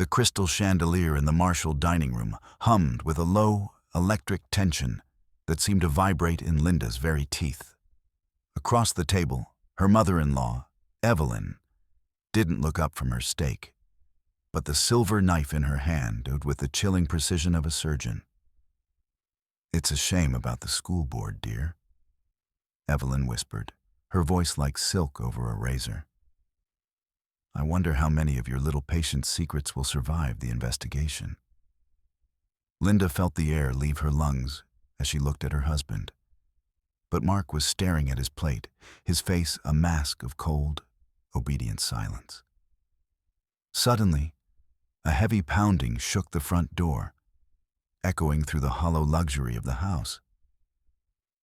The crystal chandelier in the Marshall dining room hummed with a low, electric tension that seemed to vibrate in Linda's very teeth. Across the table, her mother-in-law, Evelyn, didn't look up from her steak, but the silver knife in her hand did with the chilling precision of a surgeon. "It's a shame about the school board, dear," Evelyn whispered, her voice like silk over a razor. "I wonder how many of your little patient's secrets will survive the investigation." Linda felt the air leave her lungs as she looked at her husband. But Mark was staring at his plate, his face a mask of cold, obedient silence. Suddenly, a heavy pounding shook the front door, echoing through the hollow luxury of the house.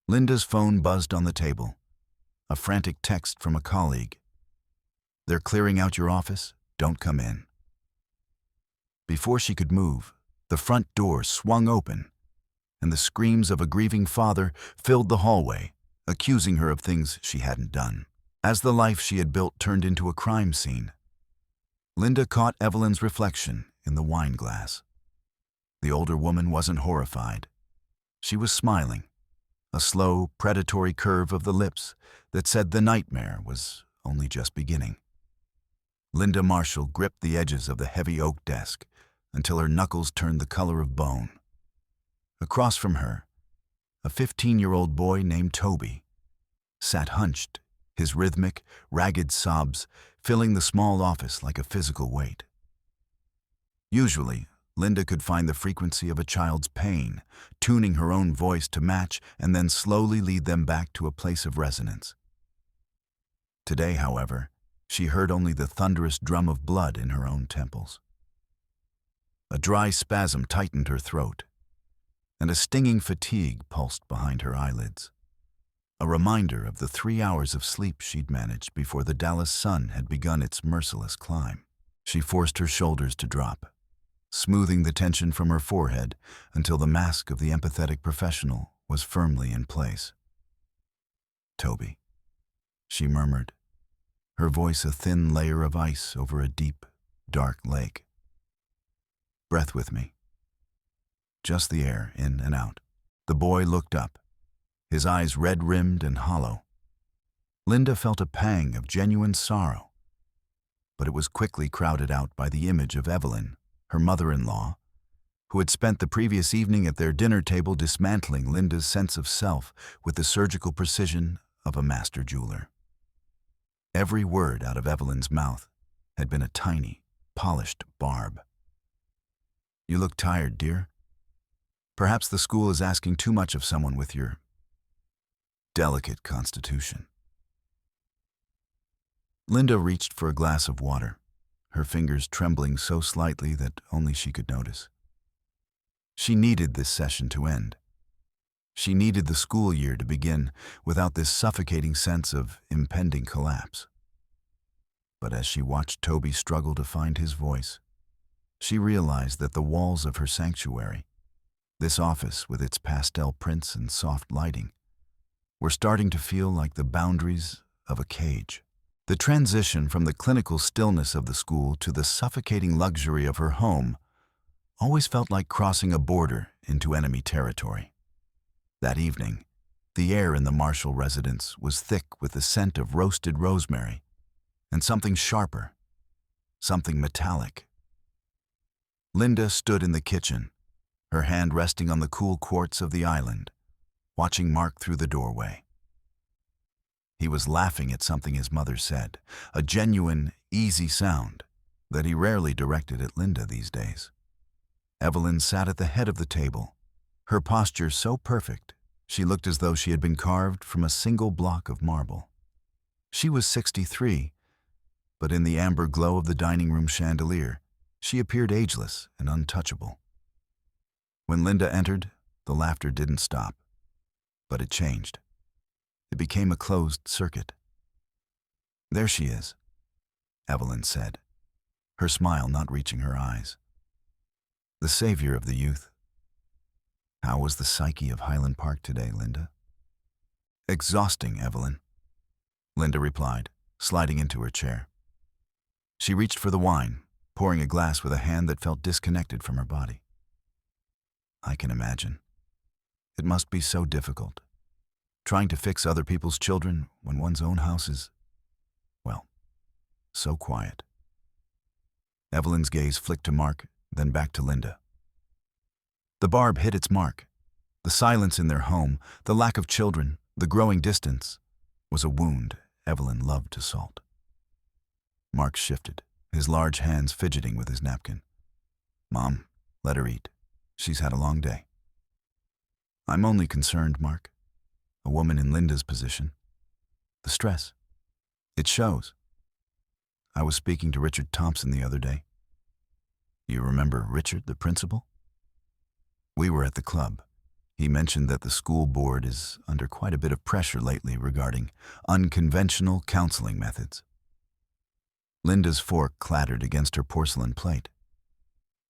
Linda's phone buzzed on the table, a frantic text from a colleague. "They're clearing out your office. Don't come in." Before she could move, the front door swung open, and the screams of a grieving father filled the hallway, accusing her of things she hadn't done. As the life she had built turned into a crime scene, Linda caught Evelyn's reflection in the wine glass. The older woman wasn't horrified. She was smiling, a slow, predatory curve of the lips that said the nightmare was only just beginning. Linda Marshall gripped the edges of the heavy oak desk until her knuckles turned the color of bone. Across from her, a 15-year-old boy named Toby sat hunched, his rhythmic, ragged sobs filling the small office like a physical weight. Usually, Linda could find the frequency of a child's pain, tuning her own voice to match and then slowly lead them back to a place of resonance. Today, however, she heard only the thunderous drum of blood in her own temples. A dry spasm tightened her throat, and a stinging fatigue pulsed behind her eyelids, a reminder of the 3 hours of sleep she'd managed before the Dallas sun had begun its merciless climb. She forced her shoulders to drop, smoothing the tension from her forehead until the mask of the empathetic professional was firmly in place. "Toby," she murmured, her voice a thin layer of ice over a deep, dark lake. "Breath with me. Just the air, in and out." The boy looked up, his eyes red-rimmed and hollow. Linda felt a pang of genuine sorrow, but it was quickly crowded out by the image of Evelyn, her mother-in-law, who had spent the previous evening at their dinner table dismantling Linda's sense of self with the surgical precision of a master jeweler. Every word out of Evelyn's mouth had been a tiny, polished barb. "You look tired, dear. Perhaps the school is asking too much of someone with your delicate constitution." Linda reached for a glass of water, her fingers trembling so slightly that only she could notice. She needed this session to end. She needed the school year to begin without this suffocating sense of impending collapse. But as she watched Toby struggle to find his voice, she realized that the walls of her sanctuary, this office with its pastel prints and soft lighting, were starting to feel like the boundaries of a cage. The transition from the clinical stillness of the school to the suffocating luxury of her home always felt like crossing a border into enemy territory. That evening, the air in the Marshall residence was thick with the scent of roasted rosemary and something sharper, something metallic. Linda stood in the kitchen, her hand resting on the cool quartz of the island, watching Mark through the doorway. He was laughing at something his mother said, a genuine, easy sound that he rarely directed at Linda these days. Evelyn sat at the head of the table, her posture so perfect she looked as though she had been carved from a single block of marble. She was 63, but in the amber glow of the dining room chandelier, she appeared ageless and untouchable. When Linda entered, the laughter didn't stop, but it changed. It became a closed circuit. "There she is," Evelyn said, her smile not reaching her eyes. "The savior of the youth. How was the psyche of Highland Park today, Linda?" "Exhausting, Evelyn," Linda replied, sliding into her chair. She reached for the wine, pouring a glass with a hand that felt disconnected from her body. I can imagine. It must be so difficult, trying to fix other people's children when one's own house is, well, so quiet. Evelyn's gaze flicked to Mark, then back to Linda. The barb hit its mark. The silence in their home, the lack of children, the growing distance, was a wound Evelyn loved to salt. Mark shifted, his large hands fidgeting with his napkin. "Mom, let her eat. She's had a long day." "I'm only concerned, Mark. A woman in Linda's position. The stress. It shows. I was speaking to Richard Thompson the other day. You remember Richard, the principal? We were at the club. He mentioned that the school board is under quite a bit of pressure lately regarding unconventional counseling methods." Linda's fork clattered against her porcelain plate.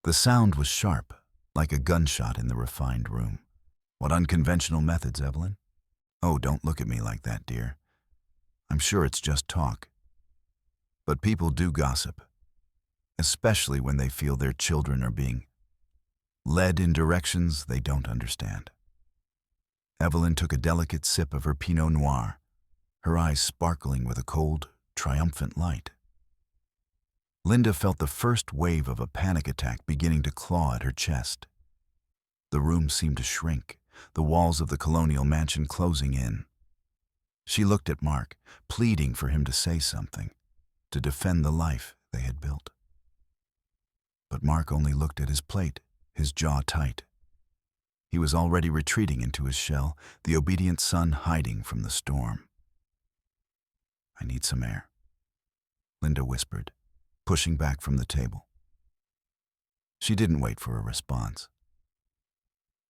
The sound was sharp, like a gunshot in the refined room. "What unconventional methods, Evelyn?" "Oh, don't look at me like that, dear. I'm sure it's just talk. But people do gossip, especially when they feel their children are being led in directions they don't understand." Evelyn took a delicate sip of her Pinot Noir, her eyes sparkling with a cold, triumphant light. Linda felt the first wave of a panic attack beginning to claw at her chest. The room seemed to shrink, the walls of the colonial mansion closing in. She looked at Mark, pleading for him to say something, to defend the life they had built. But Mark only looked at his plate, his jaw tight. He was already retreating into his shell, the obedient son hiding from the storm. "I need some air," Linda whispered, pushing back from the table. She didn't wait for a response.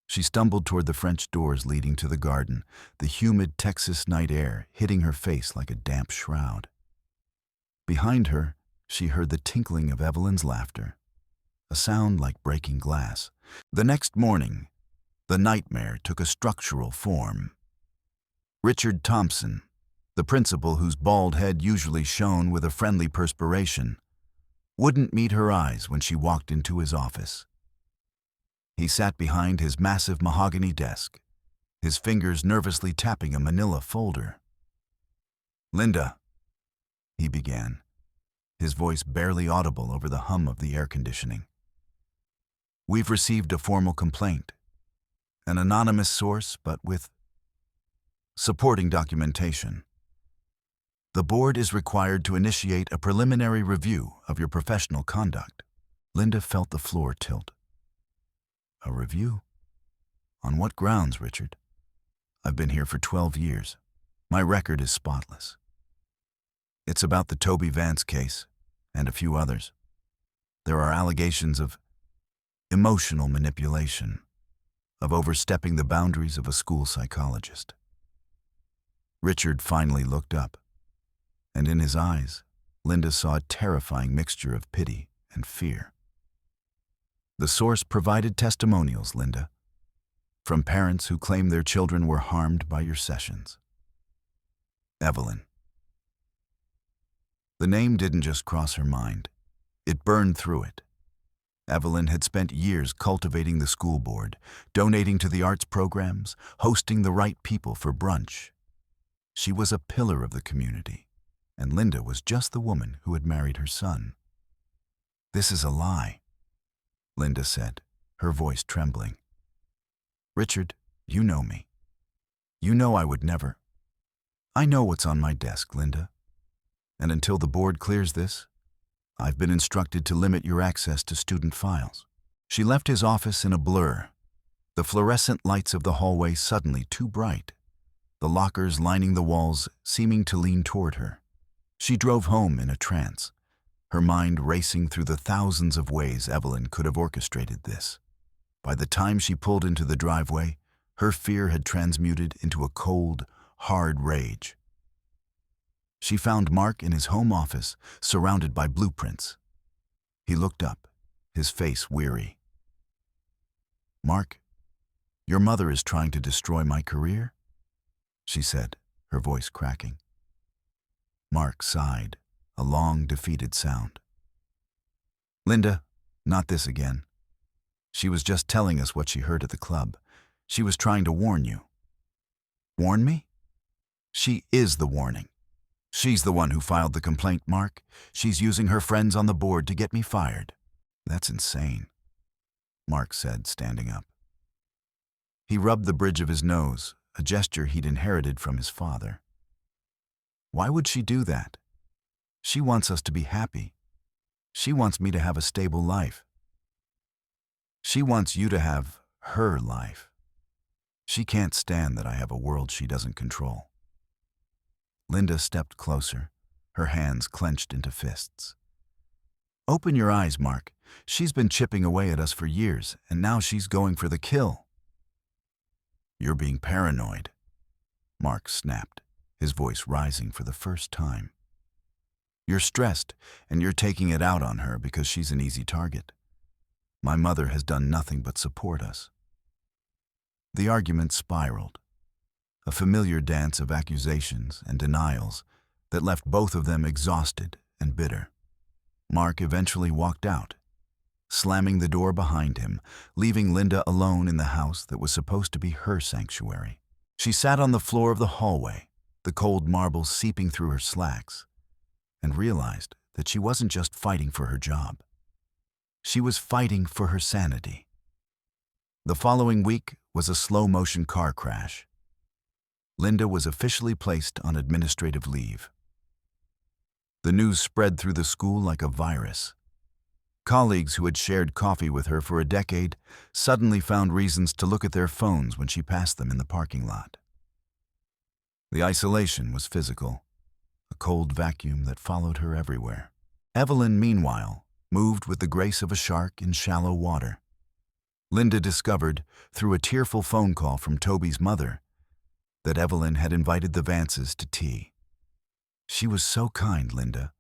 She stumbled toward the French doors leading to the garden, the humid Texas night air hitting her face like a damp shroud. Behind her, she heard the tinkling of Evelyn's laughter, a sound like breaking glass. The next morning, the nightmare took a structural form. Richard Thompson, the principal whose bald head usually shone with a friendly perspiration, wouldn't meet her eyes when she walked into his office. He sat behind his massive mahogany desk, his fingers nervously tapping a manila folder. "Linda," he began, his voice barely audible over the hum of the air conditioning. "We've received a formal complaint. An anonymous source, but with supporting documentation. The board is required to initiate a preliminary review of your professional conduct." Linda felt the floor tilt. "A review? On what grounds, Richard? I've been here for 12 years. My record is spotless." "It's about the Toby Vance case, and a few others. There are allegations of emotional manipulation, of overstepping the boundaries of a school psychologist." Richard finally looked up, and in his eyes, Linda saw a terrifying mixture of pity and fear. "The source provided testimonials, Linda, from parents who claim their children were harmed by your sessions." Evelyn. The name didn't just cross her mind. It burned through it. Evelyn had spent years cultivating the school board, donating to the arts programs, hosting the right people for brunch. She was a pillar of the community, and Linda was just the woman who had married her son. "This is a lie," Linda said, her voice trembling. "Richard, you know me. You know I would never. I know what's on my desk, Linda. And until the board clears this, I've been instructed to limit your access to student files." She left his office in a blur, the fluorescent lights of the hallway suddenly too bright, the lockers lining the walls seeming to lean toward her. She drove home in a trance, her mind racing through the thousands of ways Evelyn could have orchestrated this. By the time she pulled into the driveway, her fear had transmuted into a cold, hard rage. She found Mark in his home office, surrounded by blueprints. He looked up, his face weary. "Mark, your mother is trying to destroy my career?" she said, her voice cracking. Mark sighed, a long, defeated sound. Linda, not this again. She was just telling us what she heard at the club. She was trying to warn you. Warn me? She is the warning. She's the one who filed the complaint, Mark. She's using her friends on the board to get me fired. That's insane, Mark said, standing up. He rubbed the bridge of his nose, a gesture he'd inherited from his father. Why would she do that? She wants us to be happy. She wants me to have a stable life. She wants you to have her life. She can't stand that I have a world she doesn't control. Linda stepped closer, her hands clenched into fists. Open your eyes, Mark. She's been chipping away at us for years, and now she's going for the kill. You're being paranoid, Mark snapped, his voice rising for the first time. You're stressed, and you're taking it out on her because she's an easy target. My mother has done nothing but support us. The argument spiraled, a familiar dance of accusations and denials that left both of them exhausted and bitter. Mark eventually walked out, slamming the door behind him, leaving Linda alone in the house that was supposed to be her sanctuary. She sat on the floor of the hallway, the cold marble seeping through her slacks, and realized that she wasn't just fighting for her job. She was fighting for her sanity. The following week was a slow-motion car crash. Linda was officially placed on administrative leave. The news spread through the school like a virus. Colleagues who had shared coffee with her for a decade suddenly found reasons to look at their phones when she passed them in the parking lot. The isolation was physical, a cold vacuum that followed her everywhere. Evelyn, meanwhile, moved with the grace of a shark in shallow water. Linda discovered, through a tearful phone call from Toby's mother, that Evelyn had invited the Vances to tea. She was so kind, Linda,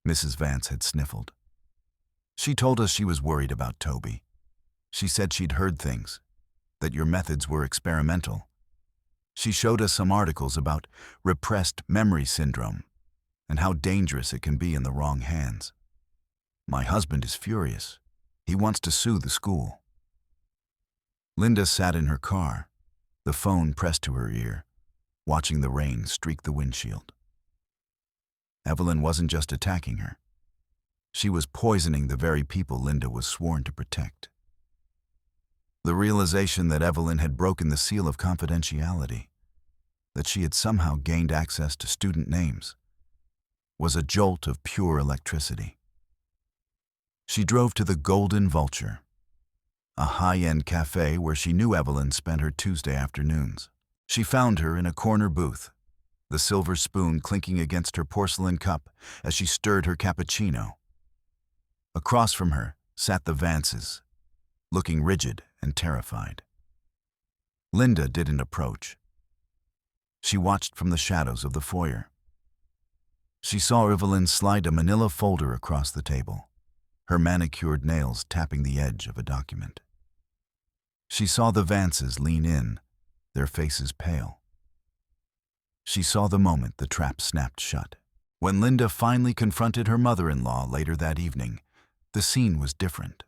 Mrs. Vance had sniffled. She told us she was worried about Toby. She said she'd heard things, that your methods were experimental. She showed us some articles about repressed memory syndrome and how dangerous it can be in the wrong hands. My husband is furious. He wants to sue the school. Linda sat in her car, the phone pressed to her ear, watching the rain streak the windshield. Evelyn wasn't just attacking her. She was poisoning the very people Linda was sworn to protect. The realization that Evelyn had broken the seal of confidentiality, that she had somehow gained access to student names, was a jolt of pure electricity. She drove to the Golden Vulture, a high-end cafe where she knew Evelyn spent her Tuesday afternoons. She found her in a corner booth, the silver spoon clinking against her porcelain cup as she stirred her cappuccino. Across from her sat the Vances, looking rigid and terrified. Linda didn't approach. She watched from the shadows of the foyer. She saw Evelyn slide a manila folder across the table, her manicured nails tapping the edge of a document. She saw the Vances lean in, their faces pale. She saw the moment the trap snapped shut. When Linda finally confronted her mother-in-law later that evening, the scene was different.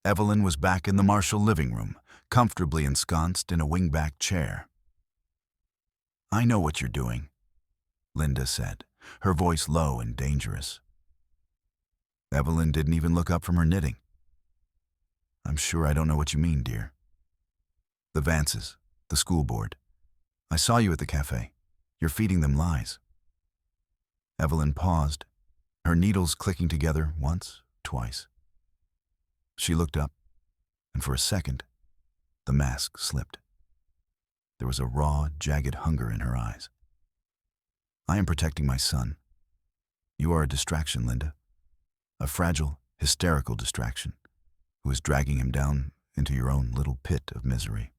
Evelyn was back in the Marshall living room, comfortably ensconced in a wingback chair. "I know what you're doing," Linda said, her voice low and dangerous. Evelyn didn't even look up from her knitting. "I'm sure I don't know what you mean, dear." "The Vances, the school board. I saw you at the cafe. You're feeding them lies." Evelyn paused, her needles clicking together once, twice. She looked up, and for a second, the mask slipped. There was a raw, jagged hunger in her eyes. "I am protecting my son. You are a distraction, Linda. A fragile, hysterical distraction, who is dragging him down into your own little pit of misery.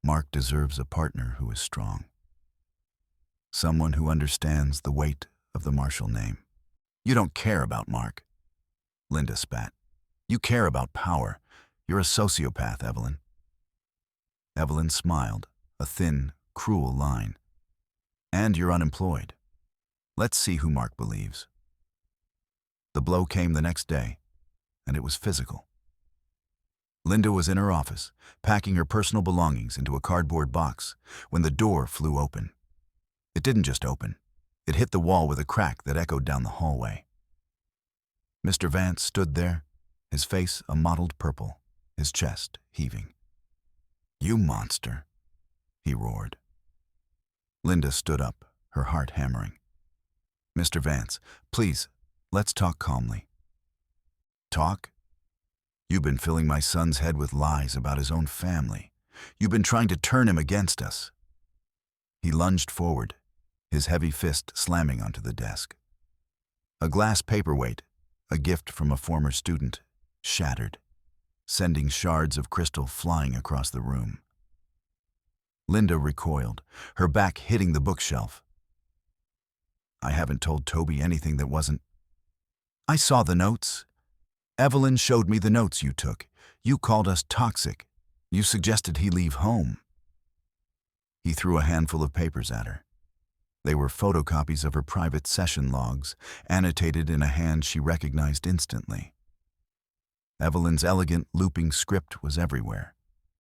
Mark deserves a partner who is strong. Someone who understands the weight of the Marshall name." "You don't care about Mark," Linda spat. "You care about power. You're a sociopath, Evelyn." Evelyn smiled, a thin, cruel line. "And you're unemployed. Let's see who Mark believes." The blow came the next day, and it was physical. Linda was in her office, packing her personal belongings into a cardboard box, when the door flew open. It didn't just open. It hit the wall with a crack that echoed down the hallway. Mr. Vance stood there, his face a mottled purple, his chest heaving. "You monster," he roared. Linda stood up, her heart hammering. "Mr. Vance, please, let's talk calmly." "Talk? You've been filling my son's head with lies about his own family. You've been trying to turn him against us." He lunged forward, his heavy fist slamming onto the desk. A glass paperweight, a gift from a former student, shattered, sending shards of crystal flying across the room. Linda recoiled, her back hitting the bookshelf. "I haven't told Toby anything that wasn't—" "I saw the notes. Evelyn showed me the notes you took. You called us toxic. You suggested he leave home." He threw a handful of papers at her. They were photocopies of her private session logs, annotated in a hand she recognized instantly. Evelyn's elegant, looping script was everywhere,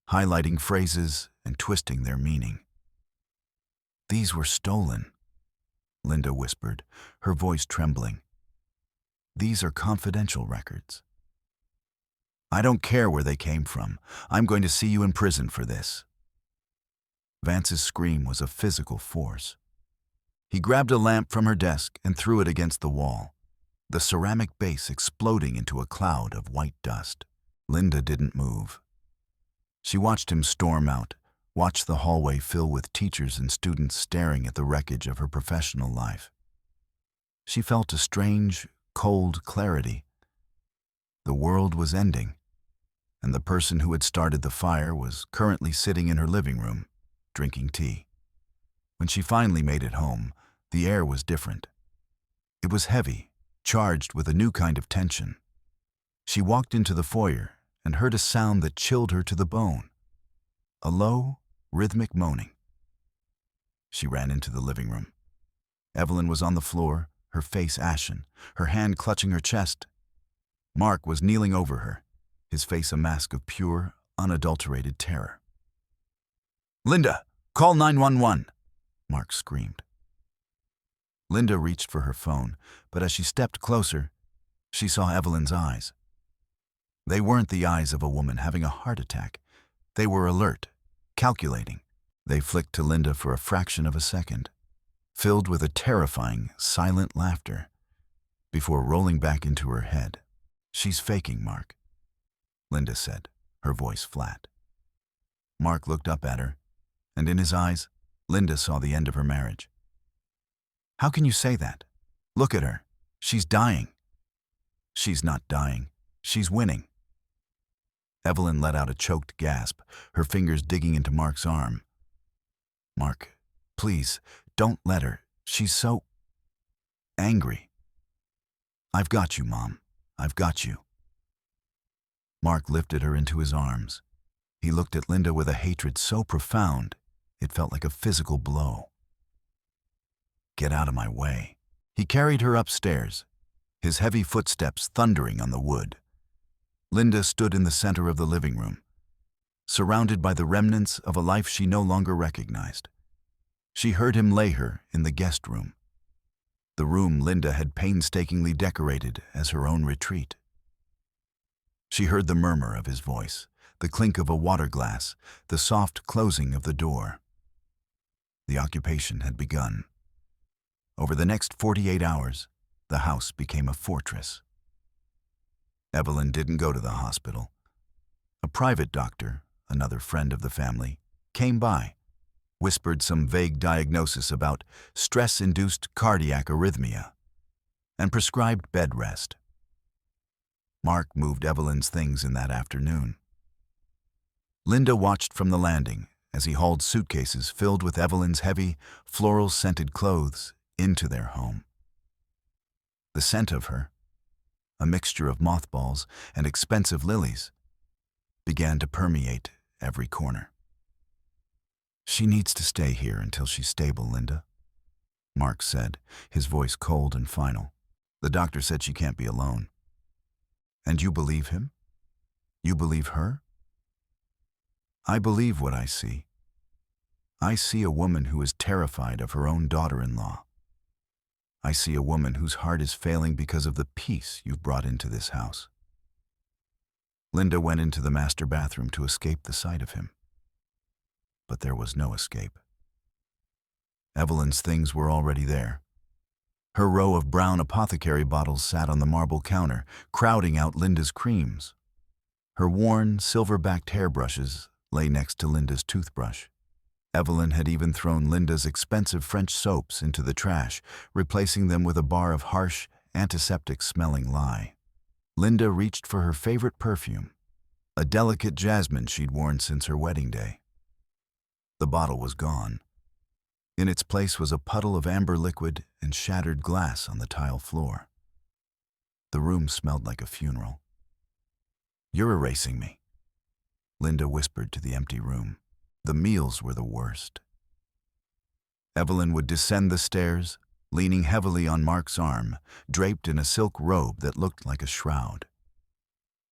highlighting phrases and twisting their meaning. "These were stolen," Linda whispered, her voice trembling. "These are confidential records." "I don't care where they came from. I'm going to see you in prison for this." Vance's scream was a physical force. He grabbed a lamp from her desk and threw it against the wall, the ceramic base exploding into a cloud of white dust. Linda didn't move. She watched him storm out, watched the hallway fill with teachers and students staring at the wreckage of her professional life. She felt a strange, cold clarity. The world was ending, and the person who had started the fire was currently sitting in her living room, drinking tea. When she finally made it home, the air was different. It was heavy, charged with a new kind of tension. She walked into the foyer and heard a sound that chilled her to the bone. A low, rhythmic moaning. She ran into the living room. Evelyn was on the floor, her face ashen, her hand clutching her chest. Mark was kneeling over her, his face a mask of pure, unadulterated terror. "Linda, call 911!" Mark screamed. Linda reached for her phone, but as she stepped closer, she saw Evelyn's eyes. They weren't the eyes of a woman having a heart attack. They were alert, calculating. They flicked to Linda for a fraction of a second, filled with a terrifying, silent laughter, before rolling back into her head. "She's faking, Mark," Linda said, her voice flat. Mark looked up at her, and in his eyes, Linda saw the end of her marriage. "How can you say that? Look at her. She's dying." "She's not dying. She's winning." Evelyn let out a choked gasp, her fingers digging into Mark's arm. "Mark, please, don't let her. She's so angry." "I've got you, Mom. I've got you." Mark lifted her into his arms. He looked at Linda with a hatred so profound, it felt like a physical blow. "Get out of my way." He carried her upstairs, his heavy footsteps thundering on the wood. Linda stood in the center of the living room, surrounded by the remnants of a life she no longer recognized. She heard him lay her in the guest room, the room Linda had painstakingly decorated as her own retreat. She heard the murmur of his voice, the clink of a water glass, the soft closing of the door. The occupation had begun. Over the next 48 hours, the house became a fortress. Evelyn didn't go to the hospital. A private doctor, another friend of the family, came by, whispered some vague diagnosis about stress-induced cardiac arrhythmia, and prescribed bed rest. Mark moved Evelyn's things in that afternoon. Linda watched from the landing as he hauled suitcases filled with Evelyn's heavy, floral-scented clothes into their home. The scent of her, a mixture of mothballs and expensive lilies, began to permeate every corner. "She needs to stay here until she's stable, Linda," Mark said, his voice cold and final. The doctor said she can't be alone. And you believe him? You believe her? I believe what I see. I see a woman who is terrified of her own daughter-in-law. I see a woman whose heart is failing because of the peace you've brought into this house. Linda went into the master bathroom to escape the sight of him. But there was no escape. Evelyn's things were already there. Her row of brown apothecary bottles sat on the marble counter, crowding out Linda's creams. Her worn, silver-backed hairbrushes lay next to Linda's toothbrush. Evelyn had even thrown Linda's expensive French soaps into the trash, replacing them with a bar of harsh, antiseptic-smelling lye. Linda reached for her favorite perfume, a delicate jasmine she'd worn since her wedding day. The bottle was gone. In its place was a puddle of amber liquid and shattered glass on the tile floor. The room smelled like a funeral. "You're erasing me," Linda whispered to the empty room. The meals were the worst. Evelyn would descend the stairs, leaning heavily on Mark's arm, draped in a silk robe that looked like a shroud.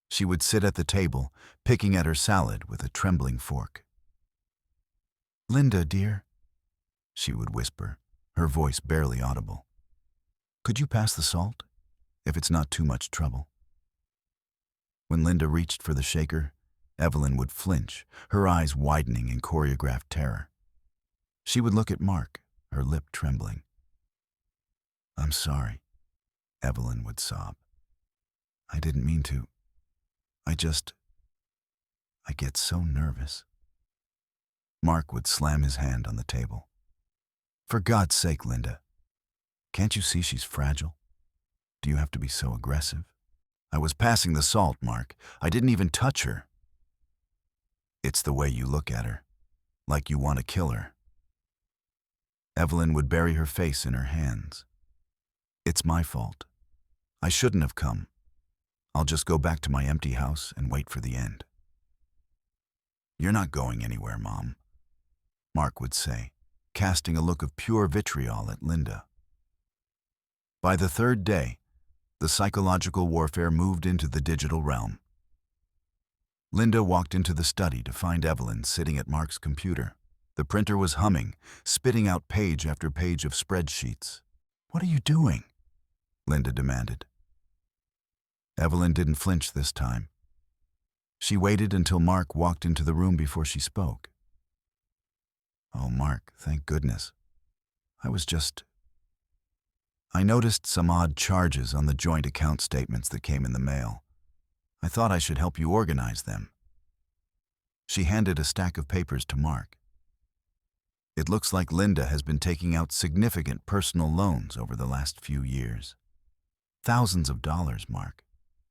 She would sit at the table, picking at her salad with a trembling fork. "Linda, dear," she would whisper, her voice barely audible. "Could you pass the salt, if it's not too much trouble?" When Linda reached for the shaker, Evelyn would flinch, her eyes widening in choreographed terror. She would look at Mark, her lip trembling. "I'm sorry," Evelyn would sob. "I didn't mean to. I get so nervous." Mark would slam his hand on the table. "For God's sake, Linda, can't you see she's fragile? Do you have to be so aggressive? I was passing the salt, Mark. I didn't even touch her." "It's the way you look at her, like you want to kill her." Evelyn would bury her face in her hands. "It's my fault. I shouldn't have come. I'll just go back to my empty house and wait for the end." "You're not going anywhere, Mom," Mark would say, casting a look of pure vitriol at Linda. By the third day, the psychological warfare moved into the digital realm. Linda walked into the study to find Evelyn sitting at Mark's computer. The printer was humming, spitting out page after page of spreadsheets. "What are you doing?" Linda demanded. Evelyn didn't flinch this time. She waited until Mark walked into the room before she spoke. "Oh, Mark, thank goodness. I noticed some odd charges on the joint account statements that came in the mail. I thought I should help you organize them." She handed a stack of papers to Mark. "It looks like Linda has been taking out significant personal loans over the last few years. Thousands of dollars, Mark.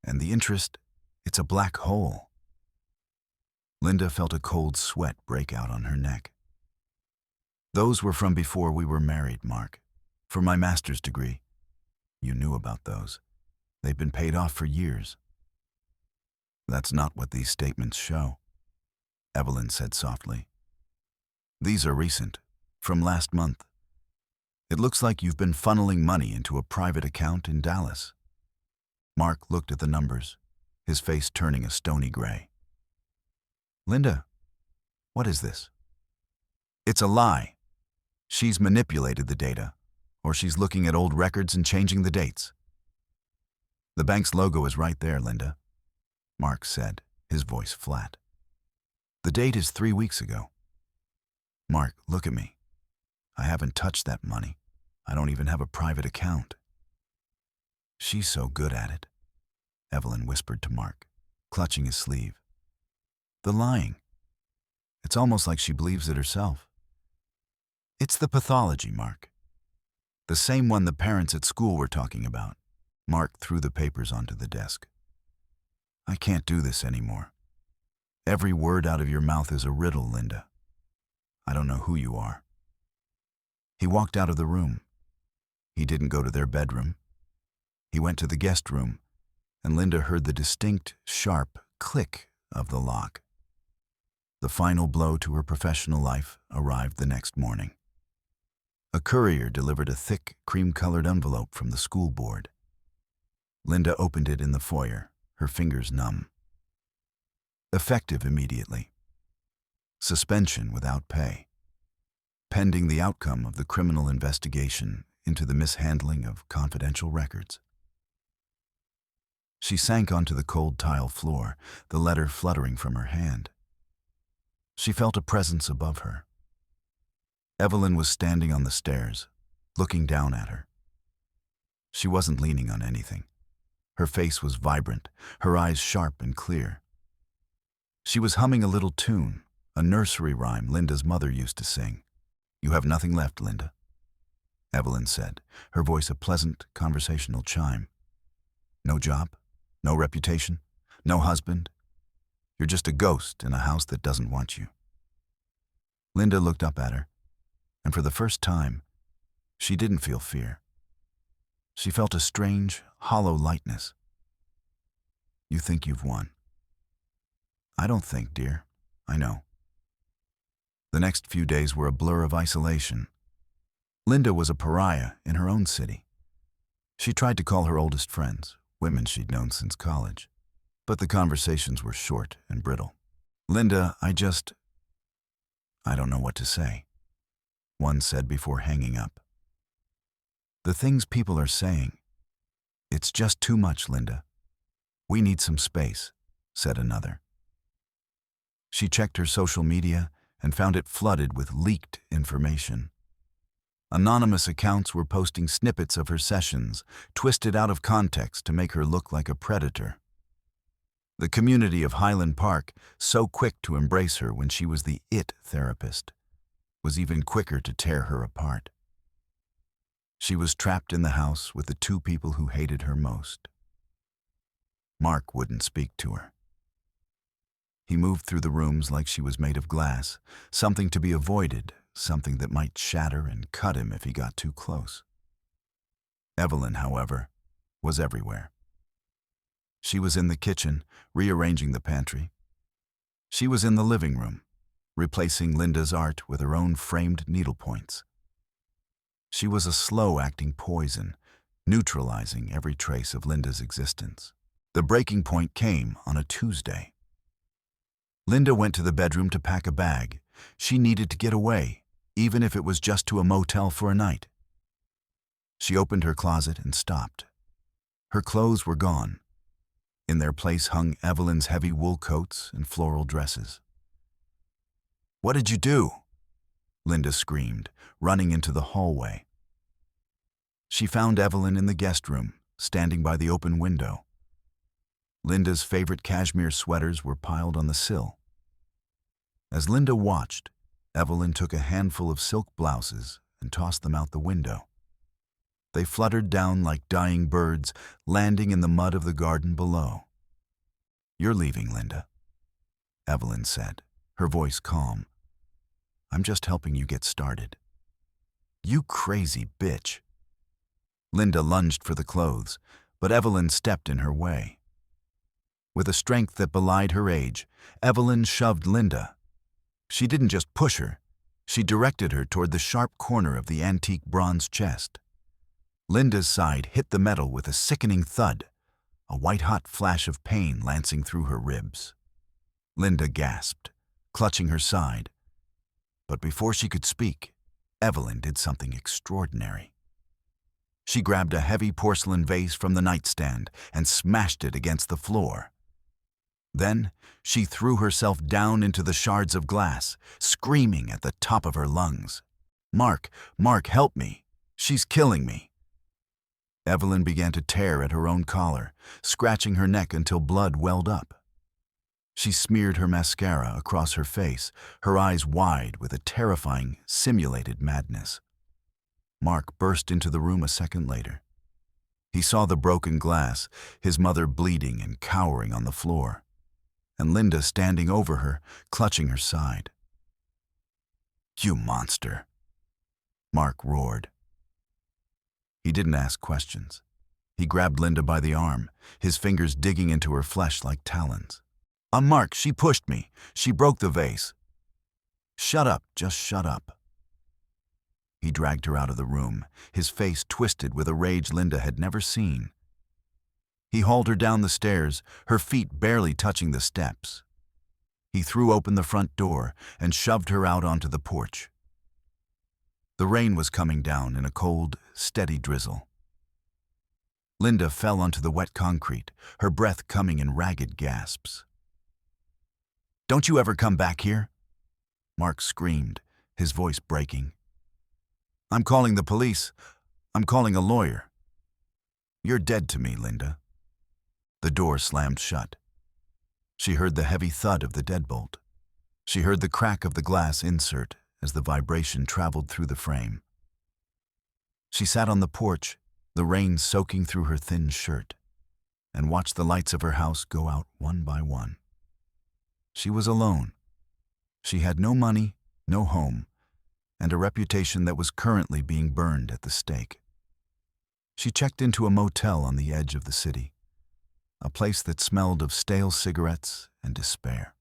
And the interest, it's a black hole." Linda felt a cold sweat break out on her neck. "Those were from before we were married, Mark. For my master's degree. You knew about those. They've been paid off for years." "That's not what these statements show," Evelyn said softly. "These are recent, from last month. It looks like you've been funneling money into a private account in Dallas." Mark looked at the numbers, his face turning a stony gray. "Linda, what is this?" "It's a lie. She's manipulated the data, or she's looking at old records and changing the dates." "The bank's logo is right there, Linda," Mark said, his voice flat. "The date is 3 weeks ago." "Mark, look at me. I haven't touched that money. I don't even have a private account." "She's so good at it," Evelyn whispered to Mark, clutching his sleeve. "The lying. It's almost like she believes it herself. It's the pathology, Mark. The same one the parents at school were talking about." Mark threw the papers onto the desk. "I can't do this anymore. Every word out of your mouth is a riddle, Linda. I don't know who you are." He walked out of the room. He didn't go to their bedroom. He went to the guest room, and Linda heard the distinct, sharp click of the lock. The final blow to her professional life arrived the next morning. A courier delivered a thick, cream-colored envelope from the school board. Linda opened it in the foyer, her fingers numb. Effective immediately. Suspension without pay. Pending the outcome of the criminal investigation into the mishandling of confidential records. She sank onto the cold tile floor, the letter fluttering from her hand. She felt a presence above her. Evelyn was standing on the stairs, looking down at her. She wasn't leaning on anything. Her face was vibrant, her eyes sharp and clear. She was humming a little tune, a nursery rhyme Linda's mother used to sing. "You have nothing left, Linda," Evelyn said, her voice a pleasant, conversational chime. "No job, no reputation, no husband. You're just a ghost in a house that doesn't want you." Linda looked up at her, and for the first time, she didn't feel fear. She felt a strange, hollow lightness. "You think you've won." "I don't think, dear. I know." The next few days were a blur of isolation. Linda was a pariah in her own city. She tried to call her oldest friends, women she'd known since college, but the conversations were short and brittle. "Linda, I don't know what to say," one said before hanging up. "The things people are saying, it's just too much, Linda. We need some space," said another. She checked her social media and found it flooded with leaked information. Anonymous accounts were posting snippets of her sessions, twisted out of context to make her look like a predator. The community of Highland Park, so quick to embrace her when she was the it therapist, was even quicker to tear her apart. She was trapped in the house with the two people who hated her most. Mark wouldn't speak to her. He moved through the rooms like she was made of glass, something to be avoided, something that might shatter and cut him if he got too close. Evelyn, however, was everywhere. She was in the kitchen, rearranging the pantry. She was in the living room, replacing Linda's art with her own framed needlepoints. She was a slow-acting poison, neutralizing every trace of Linda's existence. The breaking point came on a Tuesday. Linda went to the bedroom to pack a bag. She needed to get away, even if it was just to a motel for a night. She opened her closet and stopped. Her clothes were gone. In their place hung Evelyn's heavy wool coats and floral dresses. "What did you do?" Linda screamed, running into the hallway. She found Evelyn in the guest room, standing by the open window. Linda's favorite cashmere sweaters were piled on the sill. As Linda watched, Evelyn took a handful of silk blouses and tossed them out the window. They fluttered down like dying birds, landing in the mud of the garden below. "You're leaving, Linda," Evelyn said, her voice calm. "I'm just helping you get started." "You crazy bitch." Linda lunged for the clothes, but Evelyn stepped in her way. With a strength that belied her age, Evelyn shoved Linda. She didn't just push her, she directed her toward the sharp corner of the antique bronze chest. Linda's side hit the metal with a sickening thud, a white-hot flash of pain lancing through her ribs. Linda gasped, clutching her side. But before she could speak, Evelyn did something extraordinary. She grabbed a heavy porcelain vase from the nightstand and smashed it against the floor. Then she threw herself down into the shards of glass, screaming at the top of her lungs. Mark, help me. She's killing me." Evelyn began to tear at her own collar, scratching her neck until blood welled up. She smeared her mascara across her face, her eyes wide with a terrifying, simulated madness. Mark burst into the room a second later. He saw the broken glass, his mother bleeding and cowering on the floor, and Linda standing over her, clutching her side. "You monster," Mark roared. He didn't ask questions. He grabbed Linda by the arm, his fingers digging into her flesh like talons. Mark, she pushed me. She broke the vase." "Shut up, just shut up." He dragged her out of the room, his face twisted with a rage Linda had never seen. He hauled her down the stairs, her feet barely touching the steps. He threw open the front door and shoved her out onto the porch. The rain was coming down in a cold, steady drizzle. Linda fell onto the wet concrete, her breath coming in ragged gasps. "Don't you ever come back here?" Mark screamed, his voice breaking. "I'm calling the police. I'm calling a lawyer." "You're dead to me, Linda." The door slammed shut. She heard the heavy thud of the deadbolt. She heard the crack of the glass insert as the vibration traveled through the frame. She sat on the porch, the rain soaking through her thin shirt, and watched the lights of her house go out one by one. She was alone. She had no money, no home, and a reputation that was currently being burned at the stake. She checked into a motel on the edge of the city, a place that smelled of stale cigarettes and despair.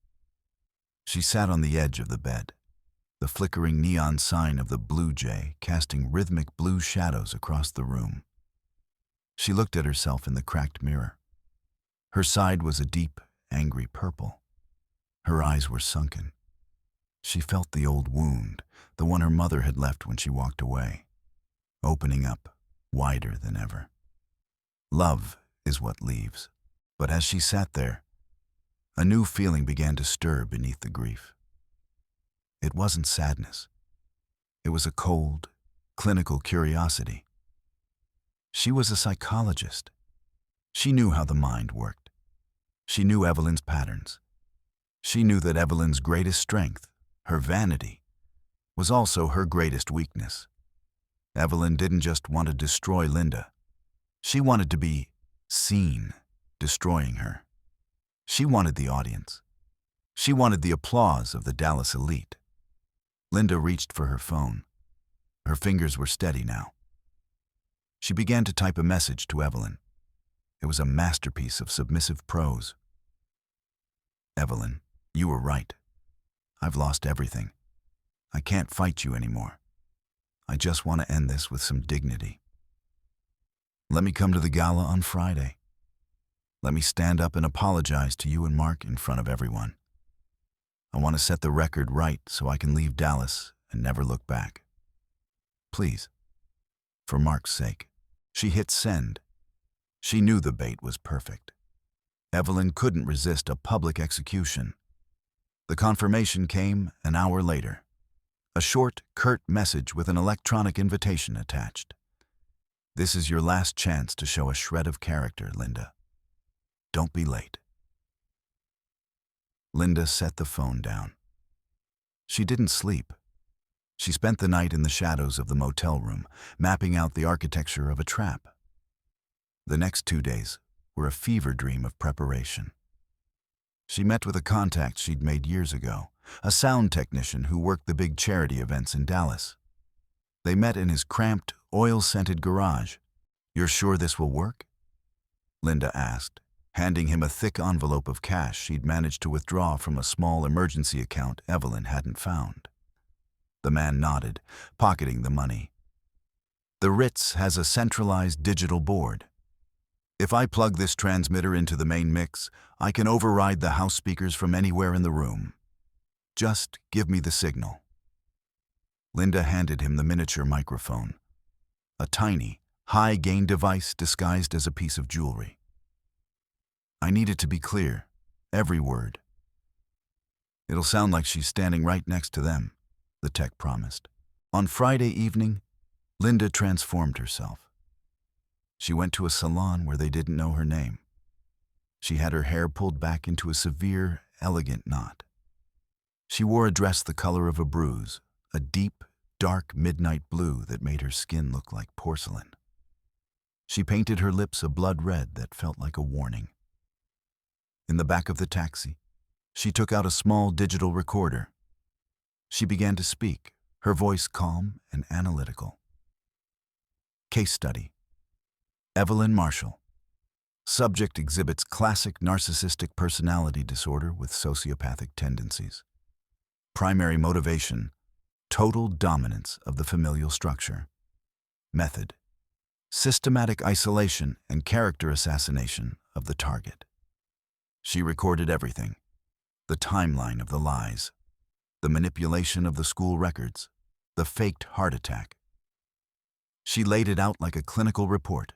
She sat on the edge of the bed, the flickering neon sign of the Blue Jay casting rhythmic blue shadows across the room. She looked at herself in the cracked mirror. Her side was a deep, angry purple. Her eyes were sunken. She felt the old wound, the one her mother had left when she walked away, opening up wider than ever. Love is what leaves. But as she sat there, a new feeling began to stir beneath the grief. It wasn't sadness. It was a cold, clinical curiosity. She was a psychologist. She knew how the mind worked. She knew Evelyn's patterns. She knew that Evelyn's greatest strength, her vanity, was also her greatest weakness. Evelyn didn't just want to destroy Linda. She wanted to be seen destroying her. She wanted the audience. She wanted the applause of the Dallas elite. Linda reached for her phone. Her fingers were steady now. She began to type a message to Evelyn. It was a masterpiece of submissive prose. "Evelyn, you were right. I've lost everything. I can't fight you anymore. I just want to end this with some dignity. Let me come to the gala on Friday. Let me stand up and apologize to you and Mark in front of everyone. I want to set the record right so I can leave Dallas and never look back. Please, for Mark's sake." She hit send. She knew the bait was perfect. Evelyn couldn't resist a public execution. The confirmation came an hour later. A short, curt message with an electronic invitation attached. "This is your last chance to show a shred of character, Linda. Don't be late." Linda set the phone down. She didn't sleep. She spent the night in the shadows of the motel room, mapping out the architecture of a trap. The next 2 days were a fever dream of preparation. She met with a contact she'd made years ago, a sound technician who worked the big charity events in Dallas. They met in his cramped, oil-scented garage. "You're sure this will work?" Linda asked, handing him a thick envelope of cash she'd managed to withdraw from a small emergency account Evelyn hadn't found. The man nodded, pocketing the money. "The Ritz has a centralized digital board. If I plug this transmitter into the main mix, I can override the house speakers from anywhere in the room. Just give me the signal." Linda handed him the miniature microphone, a tiny, high-gain device disguised as a piece of jewelry. "I need it to be clear, every word." "It'll sound like she's standing right next to them," the tech promised. On Friday evening, Linda transformed herself. She went to a salon where they didn't know her name. She had her hair pulled back into a severe, elegant knot. She wore a dress the color of a bruise, a deep, dark midnight blue that made her skin look like porcelain. She painted her lips a blood red that felt like a warning. In the back of the taxi, she took out a small digital recorder. She began to speak, her voice calm and analytical. Case study. Evelyn Marshall. Subject exhibits classic narcissistic personality disorder with sociopathic tendencies. Primary motivation, total dominance of the familial structure. Method, systematic isolation and character assassination of the target. She recorded everything: the timeline of the lies, the manipulation of the school records, the faked heart attack. She laid it out like a clinical report,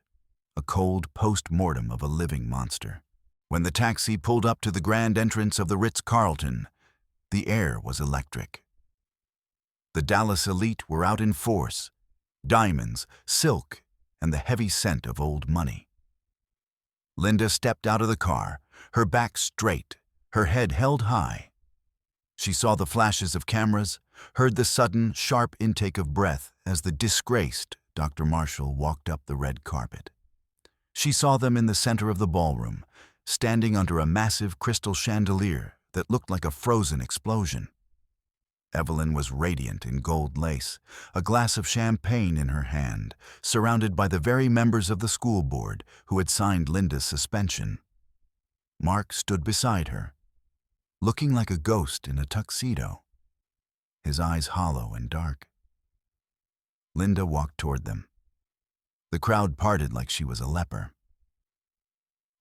a cold post-mortem of a living monster. When the taxi pulled up to the grand entrance of the Ritz-Carlton, the air was electric. The Dallas elite were out in force: diamonds, silk, and the heavy scent of old money. Linda stepped out of the car, her back straight, her head held high. She saw the flashes of cameras, heard the sudden, sharp intake of breath as the disgraced Dr. Marshall walked up the red carpet. She saw them in the center of the ballroom, standing under a massive crystal chandelier that looked like a frozen explosion. Evelyn was radiant in gold lace, a glass of champagne in her hand, surrounded by the very members of the school board who had signed Linda's suspension. Mark stood beside her, looking like a ghost in a tuxedo, his eyes hollow and dark. Linda walked toward them. The crowd parted like she was a leper.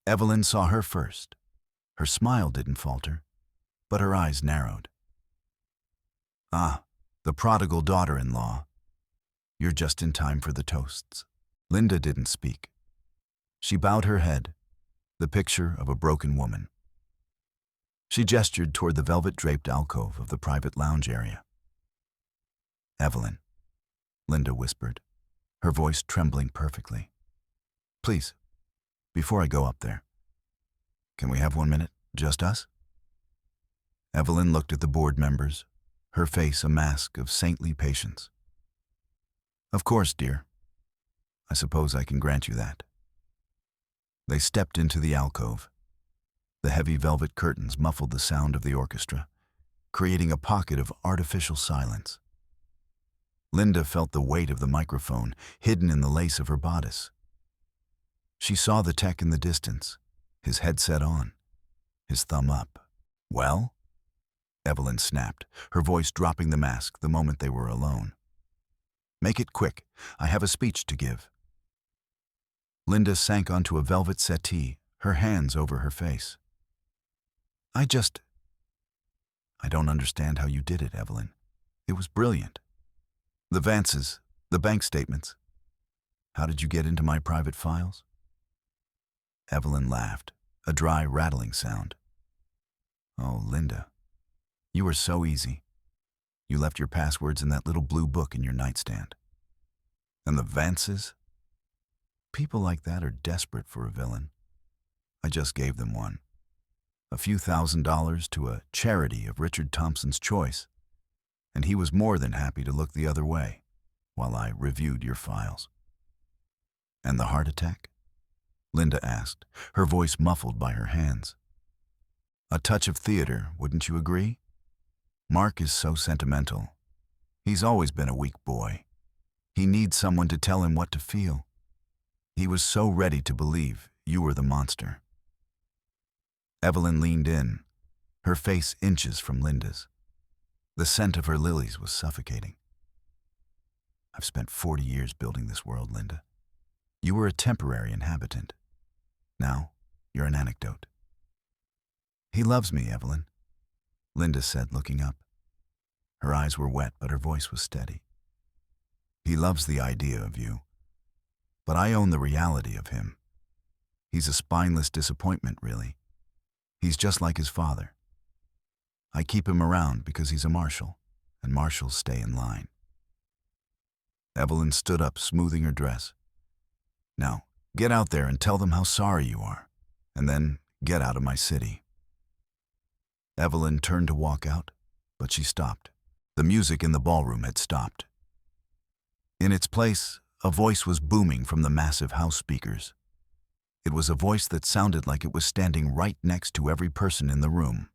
Evelyn saw her first. Her smile didn't falter, but her eyes narrowed. "Ah, the prodigal daughter-in-law. You're just in time for the toasts." Linda didn't speak. She bowed her head, the picture of a broken woman. She gestured toward the velvet-draped alcove of the private lounge area. "Evelyn," Linda whispered, her voice trembling perfectly. "Please, before I go up there, can we have 1 minute, just us?" Evelyn looked at the board members, her face a mask of saintly patience. "Of course, dear. I suppose I can grant you that." They stepped into the alcove. The heavy velvet curtains muffled the sound of the orchestra, creating a pocket of artificial silence. Linda felt the weight of the microphone hidden in the lace of her bodice. She saw the tech in the distance, his headset on, his thumb up. "Well?" Evelyn snapped, her voice dropping the mask the moment they were alone. "Make it quick. I have a speech to give." Linda sank onto a velvet settee, her hands over her face. I don't understand how you did it, Evelyn. It was brilliant. The advances, the bank statements. How did you get into my private files?" Evelyn laughed, a dry, rattling sound. "Oh, Linda, you were so easy. You left your passwords in that little blue book in your nightstand. And the advances? People like that are desperate for a villain. I just gave them one. A few $1,000s to a charity of Richard Thompson's choice, and he was more than happy to look the other way while I reviewed your files." "And the heart attack?" Linda asked, her voice muffled by her hands. "A touch of theater, wouldn't you agree? Mark is so sentimental. He's always been a weak boy. He needs someone to tell him what to feel. He was so ready to believe you were the monster." Evelyn leaned in, her face inches from Linda's. The scent of her lilies was suffocating. "I've spent 40 years building this world, Linda. You were a temporary inhabitant. Now, you're an anecdote." "He loves me, Evelyn," Linda said, looking up. Her eyes were wet, but her voice was steady. "He loves the idea of you. But I own the reality of him. He's a spineless disappointment, really. He's just like his father. I keep him around because he's a marshal, and marshals stay in line." Evelyn stood up, smoothing her dress. "Now, get out there and tell them how sorry you are, and then get out of my city." Evelyn turned to walk out, but she stopped. The music in the ballroom had stopped. In its place, a voice was booming from the massive house speakers. It was a voice that sounded like it was standing right next to every person in the room.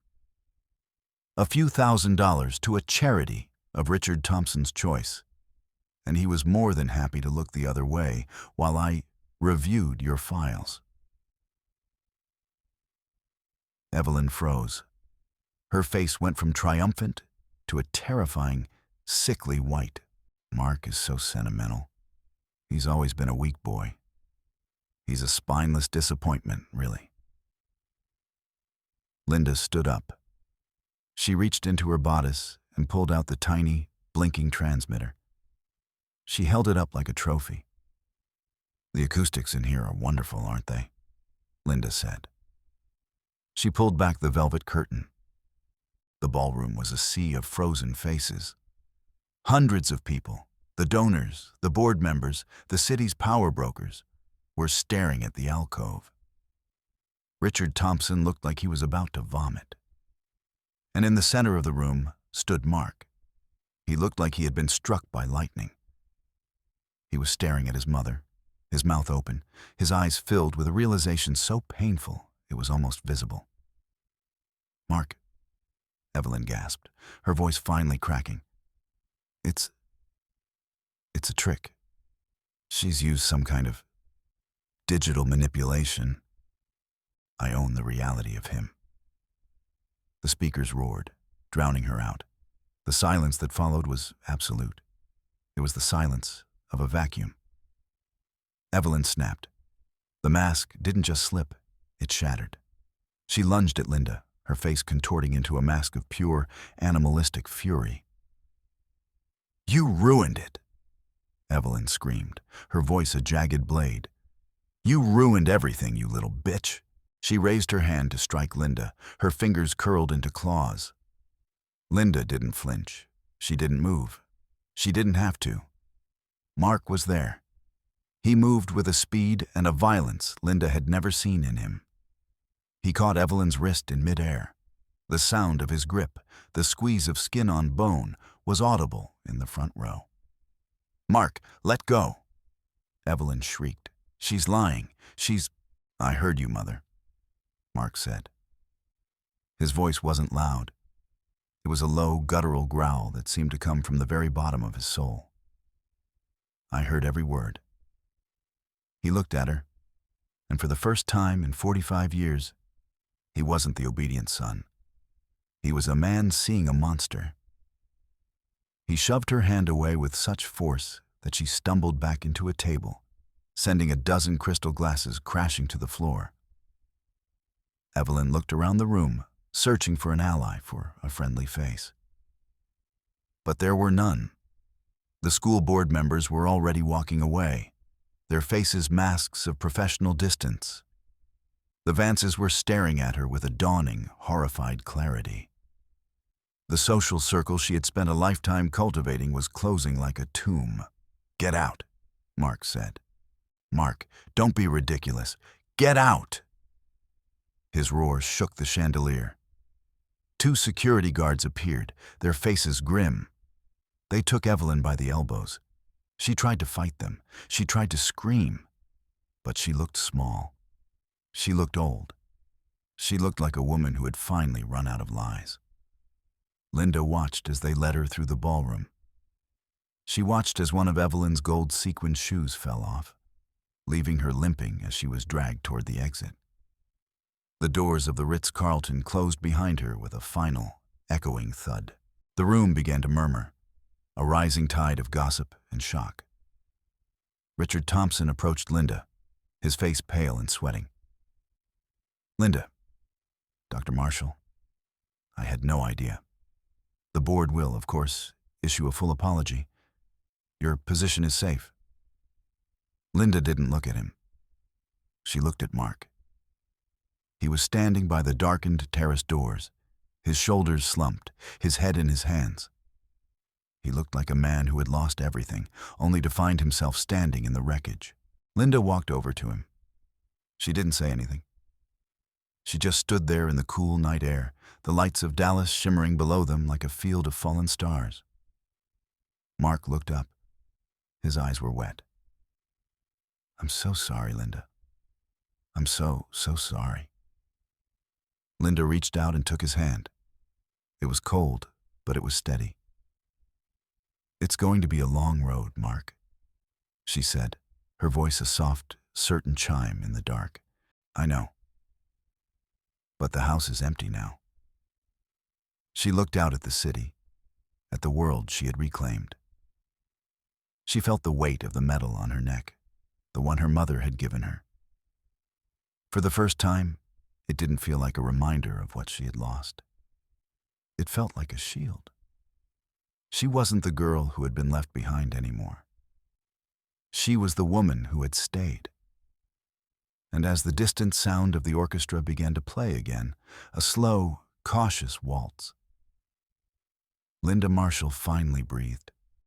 A few $1,000s to a charity of Richard Thompson's choice, and he was more than happy to look the other way while I reviewed your files. Evelyn froze. Her face went from triumphant to a terrifying, sickly white. Mark is so sentimental. He's always been a weak boy. He's a spineless disappointment, really. Linda stood up. She reached into her bodice and pulled out the tiny, blinking transmitter. She held it up like a trophy. "The acoustics in here are wonderful, aren't they?" Linda said. She pulled back the velvet curtain. The ballroom was a sea of frozen faces. Hundreds of people, the donors, the board members, the city's power brokers, were staring at the alcove. Richard Thompson looked like he was about to vomit. And in the center of the room stood Mark. He looked like he had been struck by lightning. He was staring at his mother, his mouth open, his eyes filled with a realization so painful it was almost visible. "Mark," Evelyn gasped, her voice finally cracking. It's a trick. She's used some kind of digital manipulation. I own the reality of him." The speakers roared, drowning her out. The silence that followed was absolute. It was the silence of a vacuum. Evelyn snapped. The mask didn't just slip, it shattered. She lunged at Linda, her face contorting into a mask of pure, animalistic fury. "You ruined it!" Evelyn screamed, her voice a jagged blade. "You ruined everything, you little bitch!" She raised her hand to strike Linda, her fingers curled into claws. Linda didn't flinch. She didn't move. She didn't have to. Mark was there. He moved with a speed and a violence Linda had never seen in him. He caught Evelyn's wrist in midair. The sound of his grip, the squeeze of skin on bone, was audible in the front row. "Mark, let go!" Evelyn shrieked. "She's lying. I heard you, Mother," Mark said. His voice wasn't loud. It was a low, guttural growl that seemed to come from the very bottom of his soul. "I heard every word." He looked at her, and for the first time in 45 years, he wasn't the obedient son. He was a man seeing a monster. He shoved her hand away with such force that she stumbled back into a table, sending a dozen crystal glasses crashing to the floor. Evelyn looked around the room, searching for an ally, for a friendly face. But there were none. The school board members were already walking away, their faces masks of professional distance. The Vances were staring at her with a dawning, horrified clarity. The social circle she had spent a lifetime cultivating was closing like a tomb. "Get out," Mark said. "Mark, don't be ridiculous. Get out!" His roar shook the chandelier. 2 security guards appeared, their faces grim. They took Evelyn by the elbows. She tried to fight them. She tried to scream. But she looked small. She looked old. She looked like a woman who had finally run out of lies. Linda watched as they led her through the ballroom. She watched as one of Evelyn's gold sequined shoes fell off, leaving her limping as she was dragged toward the exit. The doors of the Ritz-Carlton closed behind her with a final, echoing thud. The room began to murmur, a rising tide of gossip and shock. Richard Thompson approached Linda, his face pale and sweating. "Linda, Dr. Marshall, I had no idea. The board will, of course, issue a full apology. Your position is safe." Linda didn't look at him. She looked at Mark. He was standing by the darkened terrace doors, his shoulders slumped, his head in his hands. He looked like a man who had lost everything, only to find himself standing in the wreckage. Linda walked over to him. She didn't say anything. She just stood there in the cool night air, the lights of Dallas shimmering below them like a field of fallen stars. Mark looked up. His eyes were wet. "I'm so sorry, Linda. I'm so sorry." Linda reached out and took his hand. It was cold, but it was steady. "It's going to be a long road, Mark," she said, her voice a soft, certain chime in the dark. "I know. But the house is empty now." She looked out at the city, at the world she had reclaimed. She felt the weight of the medal on her neck, the one her mother had given her. For the first time, It didn't feel like a reminder of what she had lost. It felt like a shield. She wasn't the girl who had been left behind anymore. She was the woman who had stayed. And as the distant sound of the orchestra began to play again, a slow, cautious waltz, Linda Marshall finally breathed.